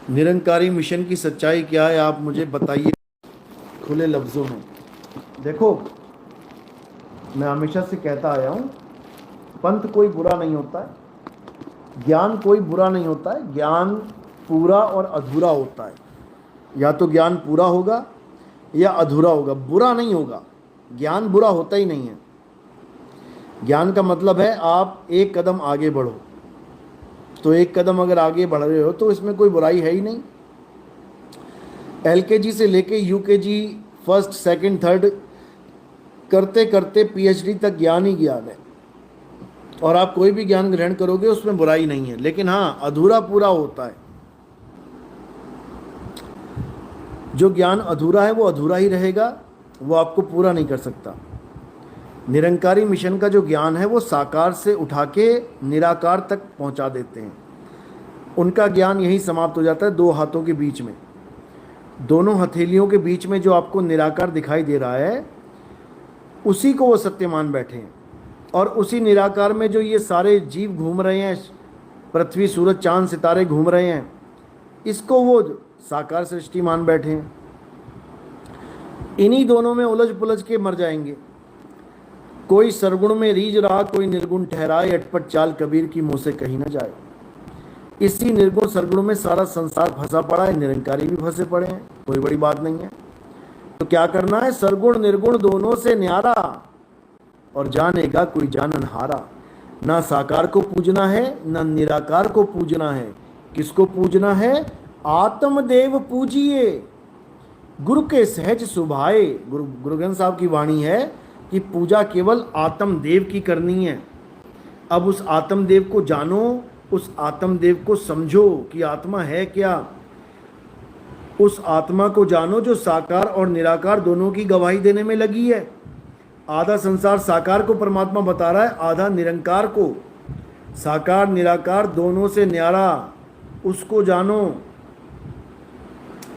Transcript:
Nirankari mission की सच्चाई क्या है, आप मुझे बताइए खुले लफ्ज़ों में। देखो, मैं हमेशा से कहता आया हूँ, पंथ कोई बुरा नहीं होता है, ज्ञान कोई बुरा नहीं होता है, ज्ञान पूरा और अधूरा होता है। या तो ज्ञान पूरा होगा या अधूरा होगा, बुरा नहीं होगा। ज्ञान बुरा होता ही नहीं है। ज्ञान का मतलब है आप एक कदम आगे बढ़ो, तो एक कदम अगर आगे बढ़ रहे हो तो इसमें कोई बुराई है ही नहीं। एलकेजी से लेके यूकेजी, फर्स्ट सेकंड थर्ड करते करते पीएचडी तक ज्ञान ही ज्ञान है। और आप कोई भी ज्ञान ग्रहण करोगे उसमें बुराई नहीं है, लेकिन हाँ, अधूरा पूरा होता है। जो ज्ञान अधूरा है वो अधूरा ही रहेगा, वो आपको पूरा नहीं कर सकता। निरंकारी मिशन का जो ज्ञान है वो साकार से उठा के निराकार तक पहुंचा देते हैं। उनका ज्ञान यही समाप्त हो जाता है दो हाथों के बीच में। दोनों हथेलियों के बीच में जो आपको निराकार दिखाई दे रहा है, उसी को वो सत्य मान बैठे हैं। और उसी निराकार में जो ये सारे जीव घूम रहे हैं, पृथ्वी सूरज चांद सितारे घूम रहे हैं, इसको वो साकार सृष्टि मान बैठे हैं। इन्हीं दोनों में उलझ पुलझ के मर जाएंगे। कोई सरगुण में रीझ रहा, कोई निर्गुण ठहराए, अटपट चाल कबीर की मुंह से कही न जाए। इसी निर्गुण सरगुण में सारा संसार फंसा पड़ा है, निरंकारी भी फंसे पड़े हैं, कोई बड़ी बात नहीं है। तो क्या करना है? सरगुण निर्गुण दोनों से न्यारा, और जानेगा कोई जाननहारा। ना साकार को पूजना है, ना निराकार को पूजना है। किसको पूजना है? आत्मदेव पूजिए, गुरु के सहज सुभाए। गुरु ग्रंथ साहब की वाणी है कि पूजा केवल आत्मदेव की करनी है। अब उस आत्मदेव को जानो, उस आत्मदेव को समझो कि आत्मा है क्या। उस आत्मा को जानो जो साकार और निराकार दोनों की गवाही देने में लगी है। आधा संसार साकार को परमात्मा बता रहा है, आधा निरंकार को। साकार निराकार दोनों से न्यारा, उसको जानो।